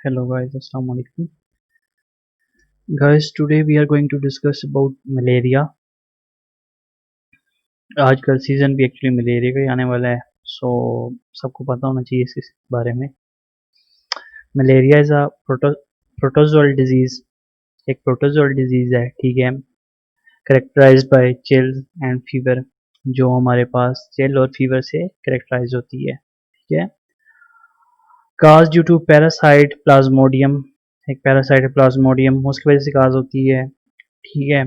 Hello guys, assalamu alaikum. Guys, today we are going to discuss about malaria. आजकल season भी actually malaria का ही आने वाला है, सो सबको पता होना चाहिए इस बारे में। Malaria is a protozoal disease, एक प्रोटोजोअल डिजीज है, ठीक है। Characterized by chills and fever, जो हमारे पास चिल और फीवर से करेक्टराइज होती है, ठीक है। Cause due to parasite Plasmodium, एक पैरासाइट प्लाज्मोडियम उसकी वजह से काज होती है, ठीक है।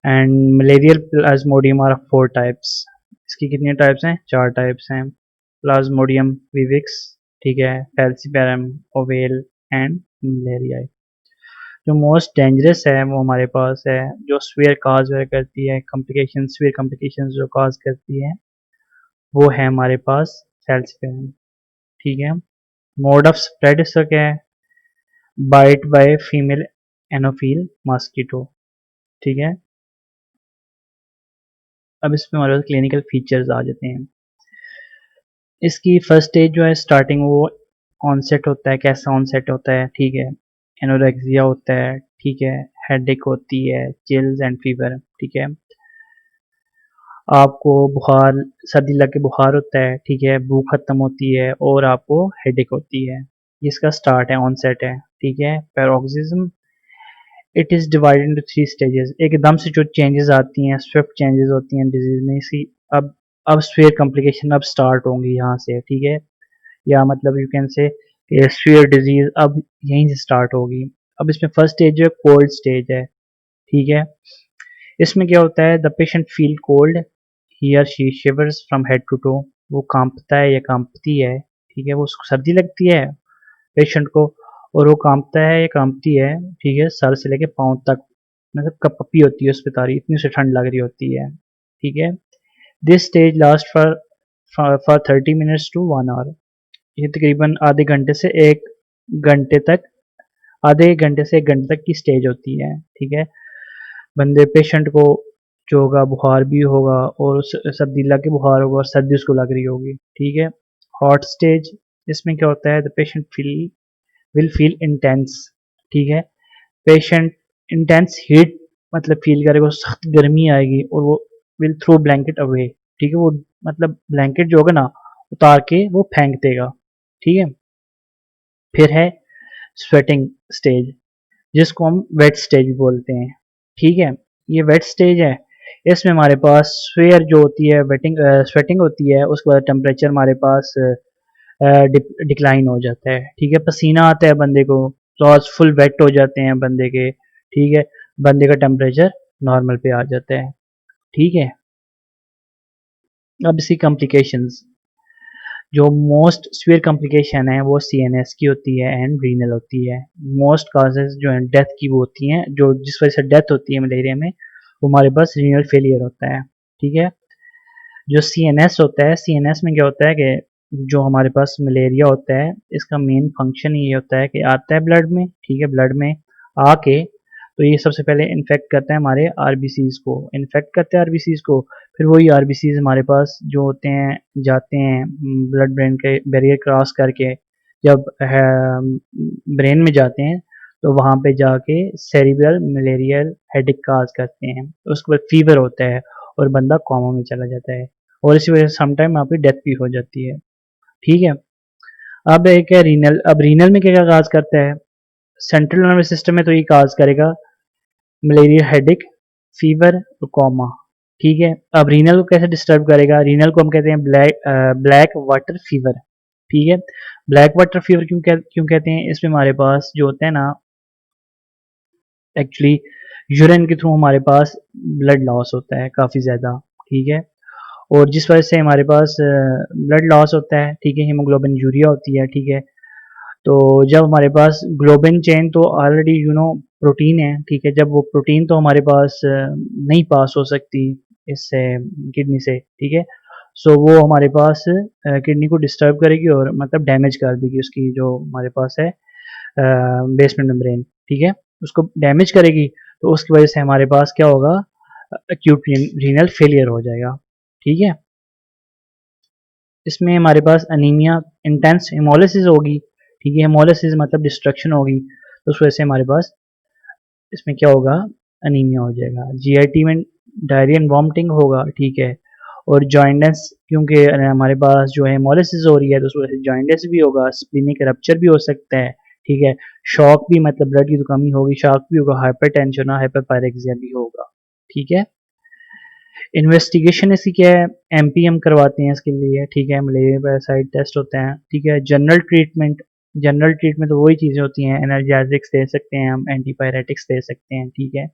And malarial Plasmodium are 4 types. इसकी कितने टाइप्स हैं? 4 टाइप्स हैं। प्लाज्मोडियम विविक्स, ठीक है, फैल्सीपेरम, ओवेल एंड मलेरिया। जो मोस्ट डेंजरस है वो हमारे पास है, जो स्वीयर काज वगैरह करती है, कॉम्प्लिकेशन स्वीयर कॉम्प्लिकेशन जो काज करती है, वो है हमारे पास फैल्सीपेरम, ठीक है। मोड ऑफ स्प्रेड इसका क्या है? बाइट बाय फीमेल एनोफिल मॉस्किटो, ठीक है। अब इसमें हमारे पास क्लिनिकल फीचर्स आ जाते हैं। इसकी फर्स्ट स्टेज जो है स्टार्टिंग, वो ऑनसेट होता है। कैसा ऑनसेट होता है? ठीक है, एनोरेक्सिया होता है, ठीक है, हेडेक होती है, चिल्स एंड फीवर, ठीक है। आपको बुखार, सर्दी लग के बुखार होता है, ठीक है, भूख खत्म होती है और आपको हेडेक होती है। इसका स्टार्ट है, ऑनसेट है, ठीक है। Paroxysm, it is divided into 3 stages. एकदम से जो चेंजेस आती हैं, स्विफ्ट चेंजेस होती हैं डिजीज में, इसी अब स्वेयर कॉम्प्लिकेशन अब स्टार्ट होंगी यहाँ से, ठीक है। या मतलब you can say sphere disease अब यहीं से स्टार्ट होगी। अब इसमें फर्स्ट स्टेज जो कोल्ड स्टेज है, ठीक है। इसमें क्या होता है? The patient feel cold, he और she shivers from head to toe, वो कांपता है या कांपती है, ठीक है, वो उसको सर्दी लगती है पेशेंट को, और वो कांपता है या कांपती है, ठीक है, सर से लेके पाँव तक, मतलब कपकपी होती है उस पर तारी, इतनी से ठंड लग रही होती है, ठीक है। This stage last for 30 minutes to 1 hour, ये तकरीबन आधे एक घंटे से 1 घंटे तक की स्टेज होती है, ठीक है। बंदे पेशेंट को जो होगा बुखार भी होगा और सर्दी लग के बुखार होगा और सर्दी उसको लग रही होगी, ठीक है। हॉट स्टेज, इसमें क्या होता है? The patient will feel intense, ठीक है। पेशेंट इंटेंस हीट मतलब फील करेगा, सख्त गर्मी आएगी और वो विल थ्रो ब्लैंकेट अवे, ठीक है, वो मतलब ब्लैंकेट जो होगा ना उतार के वो फेंक देगा, ठीक है। फिर है स्वेटिंग स्टेज, जिसको हम वेट स्टेज भी बोलते हैं, ठीक है। ये वेट स्टेज है, इसमें हमारे पास स्वेयर जो होती है, वेटिंग स्वेटिंग होती है, उसके बाद टेम्परेचर हमारे पास डिक्लाइन हो जाता है, ठीक है। पसीना आता है बंदे को, क्लॉथ फुल वेट हो जाते हैं बंदे के, ठीक है। बंदे का टेम्परेचर नॉर्मल पे आ जाता है, ठीक है। अब इसकी कॉम्प्लिकेशंस, जो मोस्ट सीवियर कॉम्प्लिकेशन है वो सीएनएस की होती है एंड रीनल होती है। मोस्ट काजेज जो है डेथ की वो होती हैं, जो जिस वजह से डेथ होती है मलेरिया में, वो हमारे पास रीनल फेलियर होता है, ठीक है। जो सीएनएस होता है, सीएनएस में क्या होता है कि जो हमारे पास मलेरिया होता है, इसका मेन फंक्शन ये होता है कि आता है ब्लड में, ठीक है, ब्लड में आके तो ये सबसे पहले इन्फेक्ट करता है हमारे आरबीसीज को, इन्फेक्ट करता है आरबीसीज को, फिर वही आरबीसीज हमारे पास जो होते हैं जाते हैं ब्लड ब्रेन के बैरियर क्रॉस करके, जब ब्रेन में जाते हैं तो वहाँ पे जाके सेरिब्रल मलेरियल हेडेक काज करते हैं, उसके बाद फीवर होता है और बंदा कोमा में चला जाता है, और इसी वजह से समटाइम आपकी डेथ भी हो जाती है, ठीक है। अब एक है रीनल, अब रीनल में क्या क्या काज करता है? सेंट्रल नर्वस सिस्टम में तो ये काज करेगा मलेरिया, हेडेक, फीवर और कोमा, ठीक है। अब रीनल को कैसे डिस्टर्ब करेगा? रीनल को हम कहते हैं ब्लैक वाटर फीवर, ठीक है। ब्लैक वाटर फीवर क्यों कहते हैं? इसमें हमारे पास जो होता है ना, एक्चुअली यूरिन के थ्रू हमारे पास ब्लड लॉस होता है काफ़ी ज़्यादा, ठीक है। और जिस वजह से हमारे पास ब्लड लॉस होता है, ठीक है, हीमोग्लोबिन यूरिया होती है, ठीक है। तो जब हमारे पास ग्लोबिन चेन तो ऑलरेडी प्रोटीन है, ठीक है, जब वो प्रोटीन तो हमारे पास नहीं पास हो सकती इससे, किडनी से, ठीक है। सो वो हमारे पास किडनी को डिस्टर्ब करेगी और मतलब डैमेज कर देगी उसकी जो हमारे पास है बेसमेंट मेम्ब्रेन, ठीक है, उसको डैमेज करेगी। तो उसकी वजह से हमारे पास क्या होगा? एक्यूट रीनल फेलियर हो जाएगा, ठीक है। इसमें हमारे पास अनीमिया, इंटेंस हेमोलिसिस होगी, ठीक है। हेमोलिसिस मतलब डिस्ट्रक्शन होगी, तो उस वजह से हमारे पास इसमें क्या होगा, अनीमिया हो जाएगा। जीआईटी में डायरिया एंड वॉमिटिंग होगा, ठीक है। और जॉइंटनेस, क्योंकि हमारे पास जो है हेमोलिसिस हो रही है तो उस वजह से जॉइंटनेस भी होगा, स्प्लीनिक रप्चर भी हो सकता है, ठीक है। शॉक भी मतलब ब्लड की तो कमी होगी, शॉक भी होगा, हाइपरटेंशन और हाइपरपायरेक्सिया भी होगा, ठीक है। इन्वेस्टिगेशन इसकी क्या है, एमपीएम करवाते हैं इसके लिए, ठीक है। मलेरिया पैरासाइट टेस्ट होते हैं, ठीक है। जनरल ट्रीटमेंट तो वही चीज़ें होती हैं, एनर्जेटिक्स दे सकते हैं हम, एंटीपायरेटिक्स दे सकते हैं, ठीक है।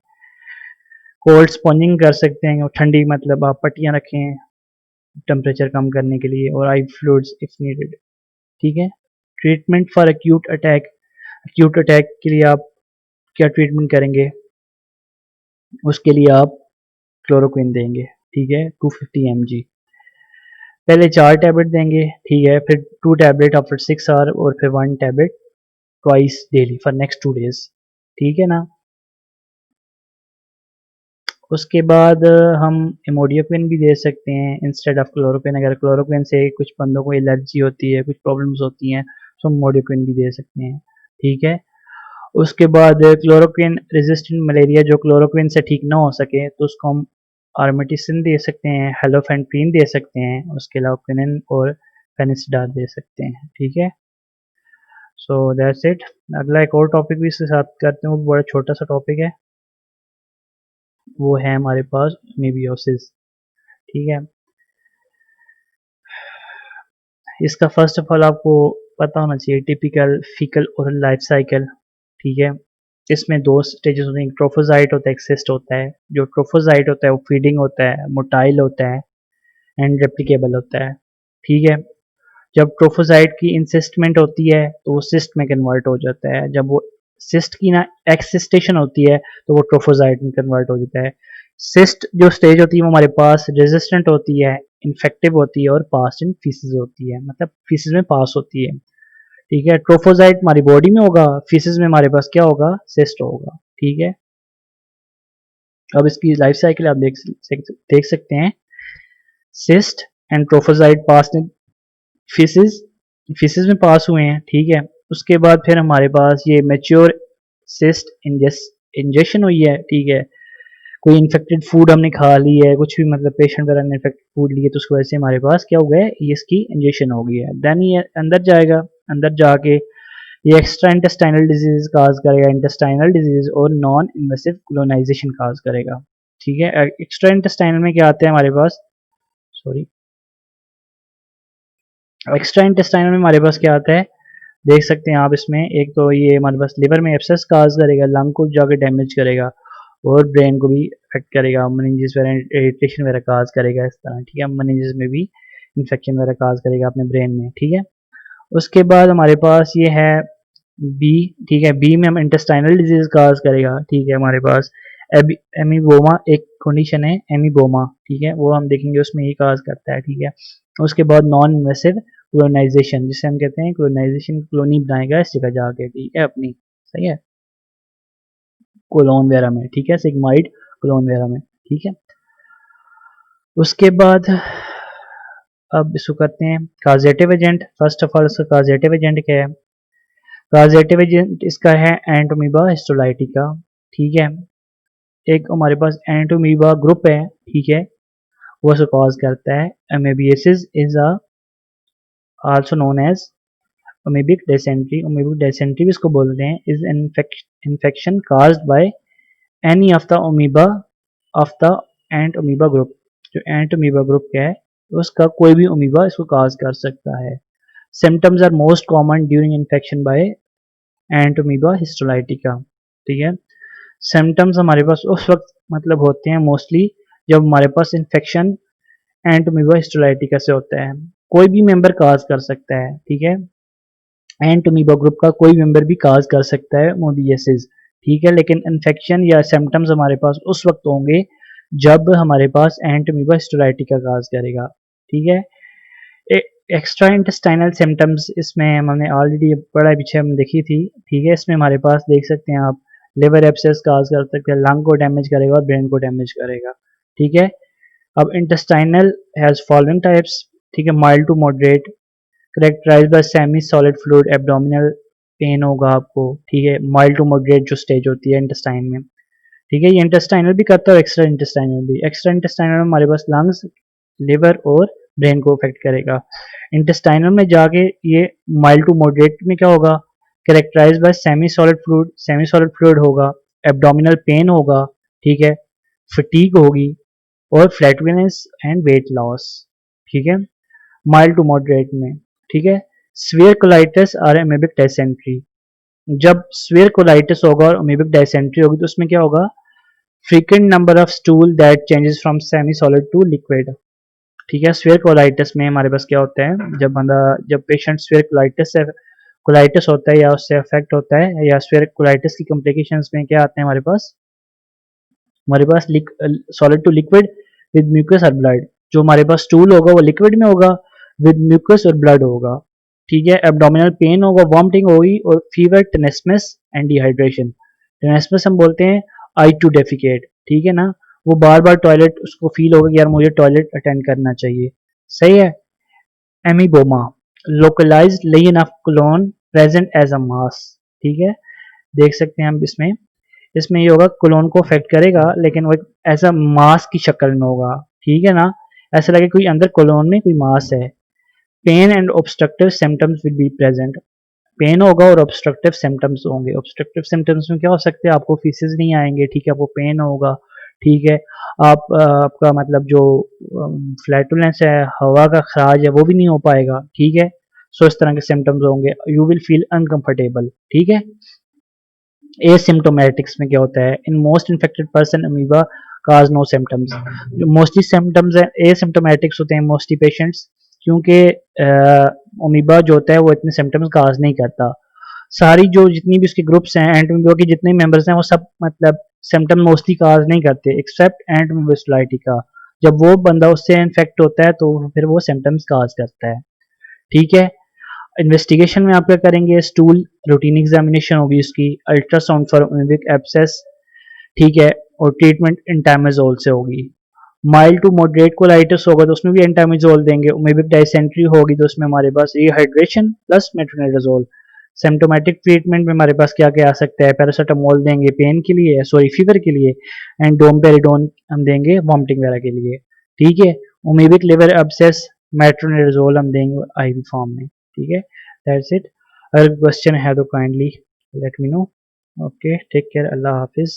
कोल्ड स्पॉन्जिंग कर सकते हैं, ठंडी मतलब आप पट्टियाँ रखें टेम्परेचर कम करने के लिए, और आई फ्लूइड्स इफ नीडेड, ठीक है। ट्रीटमेंट फॉर एक्यूट अटैक के लिए आप क्या ट्रीटमेंट करेंगे, उसके लिए आप क्लोरोक्विन देंगे, ठीक है, 250 mg। पहले 4 टैबलेट देंगे, ठीक है, फिर 2 टैबलेट आफ्टर 6 आवर, और फिर 1 tablet twice daily for next 2 days, ठीक है ना। उसके बाद हम इमोडियोक्विन भी दे सकते हैं इंस्टेड ऑफ क्लोरोक्विन। अगर क्लोरोक्विन से कुछ बंदों को एलर्जी होती है, कुछ प्रॉब्लम्स होती हैं, तो हम इमोडियोक्विन भी दे सकते हैं, ठीक है। उसके बाद क्लोरोक्विन रेजिस्टेंट मलेरिया जो क्लोरोक्विन से ठीक ना हो सके तो उसको हम आर्मेटिसिन दे सकते हैं, हेलोफेंट्रीन दे सकते हैं, उसके अलावा क्विनिन और फेनिसिडाल दे सकते हैं, ठीक है। So that's it. अगला एक और टॉपिक भी इसके साथ करते हैं, वो बड़ा छोटा सा टॉपिक है, वो है हमारे पास मीबियोसिस, ठीक है। इसका फर्स्ट ऑफ ऑल आपको पता होना चाहिए typical faecal oral life cycle, ठीक है। इसमें 2 स्टेजेस होते हैं, एक ट्रोफोजाइट होता है, एक सिस्ट होता है। जो ट्रोफोजाइट होता है वो फीडिंग होता है, मोटाइल होता है एंड रेप्लिकेबल होता है, ठीक है। जब ट्रोफोजाइट की इंसिस्टमेंट होती है तो वो सिस्ट में कन्वर्ट हो जाता है, जब वो सिस्ट की ना एक्सिस्टेशन होती है तो वो ट्रोफोजाइट में कन्वर्ट हो जाता है। सिस्ट जो स्टेज होती है वो हमारे पास रेजिस्टेंट होती है, इन्फेक्टिव होती है और पास इन फीसिस होती है, मतलब फीसिस में पास होती है, ठीक है। ट्रोफोजाइट हमारी बॉडी में होगा, फीसिस में हमारे पास क्या होगा, सिस्ट होगा, ठीक है। अब इसकी लाइफ साइकिल आप देख सकते हैं, cyst and trophozoite pass in faeces, faeces में पास हुए हैं, ठीक है। उसके बाद फिर हमारे पास ये मेच्योर सिस्ट इंजेक्शन हुई है, ठीक है। कोई इन्फेक्टेड फूड हमने खा ली है, कुछ भी मतलब पेशेंट वगैरह ने इन्फेक्टेड फूड लिए तो उसकी वजह से हमारे पास क्या हो गया है, ये इसकी इंजेक्शन हो गई है। देन ये अंदर जाएगा, अंदर जाके ये एक्स्ट्रा इंटेस्टाइनल डिजीज काज करेगा, इंटेस्टाइनल डिजीज और नॉन इन्वेसिव कोलोनाइजेशन काज करेगा, ठीक है। एक्स्ट्रा इंटेस्टाइनल में क्या आते हैं हमारे पास, सॉरी, एक्स्ट्रा इंटेस्टाइनल में हमारे पास क्या आता है, देख सकते हैं आप इसमें, एक तो ये हमारे पास लिवर में एब्सेस काज करेगा, लंग को जाके डैमेज करेगा और ब्रेन को भी इफेक्ट करेगा, मेनिंजेस वगैरह इरिटेशन वगैरह काज करेगा इस तरह, ठीक है। मेनिंजेस में भी इन्फेक्शन वगैरह काज करेगा अपने ब्रेन में, ठीक है। उसके बाद हमारे पास ये है बी, ठीक है। बी में हम इंटेस्टाइनल डिजीज काज करेगा, ठीक है। हमारे पास एमीबोमा एक कंडीशन है, एमीबोमा, ठीक है, वो हम देखेंगे उसमें ये काज करता है, ठीक है। उसके बाद नॉन इन्वेसिव कोलोनाइजेशन, जिसे हम कहते हैं कोलोनाइजेशन, कॉलोनी बनाएगा इस जगह जाके, ठीक है, अपनी, सही है, कोलोन वगैरह में, ठीक है, सिग्माइड कोलोन वगैरह में, ठीक है। उसके बाद अब इसको करते हैं काजेटिव एजेंट। फर्स्ट ऑफ ऑल इसका काजेटिव एजेंट क्या है, काजेटिव एजेंट इसका है एंटोमीबा हिस्टोलाइटिका, ठीक है। एक हमारे पास एंटोमीबा ग्रुप है, ठीक है, वो इसको कॉज करता है। Amoebiasis is also known as amoebic dysentery, amoebic dysentery भी इसको बोलते हैं, is infection caused by any of the Entamoeba द एंट अमीबा ग्रुप। जो एंट अमीबा ग्रुप क्या है, उसका कोई भी अमीबा इसको काज कर सकता है। Symptoms are most common during infection by Entamoeba histolytica, ठीक है। सिम्टम्स हमारे पास उस वक्त मतलब होते हैं मोस्टली जब हमारे पास इन्फेक्शन एंटोमीबा हिस्टोलाइटिका से होता है। कोई भी मेंबर काज कर सकता है, ठीक है। एंटोमीबा ग्रुप का कोई मेंबर भी काज कर सकता है मोबियसिस, ठीक है। लेकिन इन्फेक्शन या सिम्टम्स हमारे पास उस वक्त होंगे जब हमारे पास एंटोमीबा हिस्टोलाइटिका काज करेगा, ठीक है। एक्स्ट्रा इंटेस्टाइनल सिम्टम्स इसमें हमने ऑलरेडी बड़ा पीछे हम देखी थी, ठीक है। इसमें हमारे पास देख सकते हैं आप, लिवर एब्सेस काज कर सकते हैं, लंग को डैमेज करेगा और ब्रेन को डैमेज करेगा, ठीक है। अब इंटेस्टाइनल हैज फॉलोइंग टाइप्स, ठीक है, mild to moderate, characterized by semi-solid fluid, abdominal pain होगा आपको, ठीक है। माइल्ड टू मॉडरेट जो स्टेज होती है इंटेस्टाइन में, ठीक है। ये इंटेस्टाइनल भी करता है और एक्स्ट्रा इंटेस्टाइनल भी। एक्स्ट्रा इंटेस्टाइनल में हमारे पास लंग्स, लिवर और ब्रेन को अफेक्ट करेगा। इंटेस्टाइनल में जाके ये माइल्ड टू मॉडरेट में क्या होगा, characterize by semi solid fluid होगा, एब्डोमिनल पेन होगा, ठीक है, फटीग होगी और फ्लैटुलेंस एंड वेट लॉस, ठीक है, माइल्ड टू मॉडरेट में, ठीक है। स्वेयर कोलाइटिस और एमीबिक डायसेंट्री, जब स्वेयर कोलाइटिस होगा और अमीबिक डायसेंट्री होगी तो उसमें क्या होगा, frequent number of stool that changes from semi solid to liquid, ठीक है। स्वेयर कोलाइटिस में हमारे पास क्या होता है, जब पेशेंट स्वेयर कोलाइटिस होता है या उससे अफेक्ट होता है, या स्वेयर कोलाइटिस की कॉम्प्लिकेशंस में क्या आते हैं हमारे पास solid to liquid with mucus और ब्लड। जो हमारे पास स्टूल होगा वो लिक्विड में होगा विद म्यूकस और ब्लड होगा, ठीक है। एब्डोमिनल पेन होगा, वॉमिटिंग होगी और फीवर, टेनेस्मस एंड डिहाइड्रेशन। टेनेस्मस हम बोलते हैं आई टू डेफिकेट, ठीक है ना, वो बार बार टॉयलेट उसको फील होगा कि यार मुझे टॉयलेट अटेंड करना चाहिए, सही है। Amoeboma, localised lesion of colon present as a mass, ठीक है। देख सकते हैं हम इसमें ये होगा, कोलोन को अफेक्ट करेगा लेकिन वो ऐसा मास की शक्ल में होगा, ठीक है ना, ऐसा लगे कोई अंदर कोलोन में कोई मास है। Pain and obstructive symptoms will be present, pain होगा और ऑब्स्ट्रक्टिव सिम्टम्स होंगे। ऑब्स्ट्रक्टिव सिम्टम्स में क्या हो सकते हैं, आपको फीसेस नहीं आएंगे, ठीक है, आपको पेन होगा, ठीक है। आपका मतलब जो फ्लैटुलेंस है, हवा का खराज है, वो भी नहीं हो पाएगा, ठीक है। सो इस तरह के सिम्टम्स होंगे, यू विल फील अनकंफर्टेबल, ठीक है। एसिम्टोमेटिक्स में क्या होता है, in most infected person amoeba cause no symptoms, जो मोस्टली सिम्टम्स है एसिम्टोमेटिक्स होते हैं मोस्टली पेशेंट्स, क्योंकि अमीबा जो होता है वो इतने सिम्टम्स काज नहीं करता। सारी जो जितनी भी उसके ग्रुप्स हैं एंटोमीबा के जितने मेंबर्स हैं वो सब मतलब सिम्टम मोस्टली काज नहीं करते एक्सेप्ट एंटोमीबोस्लाइटिका। जब वो बंदा उससे इन्फेक्ट होता है तो फिर वो सिम्टम्स काज करता है, ठीक है। इन्वेस्टिगेशन में आप क्या करेंगे, स्टूल रूटीन एग्जामिनेशन होगी उसकी, अल्ट्रासाउंड फॉर अमीबिक एब्सेस, ठीक है, और ट्रीटमेंट एंटामिजोल से होगी। माइल्ड टू मॉडरेट कोलाइटिस होगा तो उसमें भी एंटामिजोल देंगे। अमीबिक डायसेंट्री होगी तो उसमें हमारे पास rehydration plus metronidazole. Symptomatic treatment में हमारे पास क्या क्या आ सकता है, पैरासीटामोल देंगे पेन के लिए, सॉरी फीवर के लिए, एंड डोमपेरिडोन हम देंगे वॉमिटिंग वगैरह के लिए, ठीक है। अमीबिक लिवर एब्सेस, मेट्रोनिडाजोल हम देंगे आईवी फॉर्म में, ठीक है। That's it. अगर क्वेश्चन है तो kindly let me know. Okay, take care, अल्लाह हाफिज।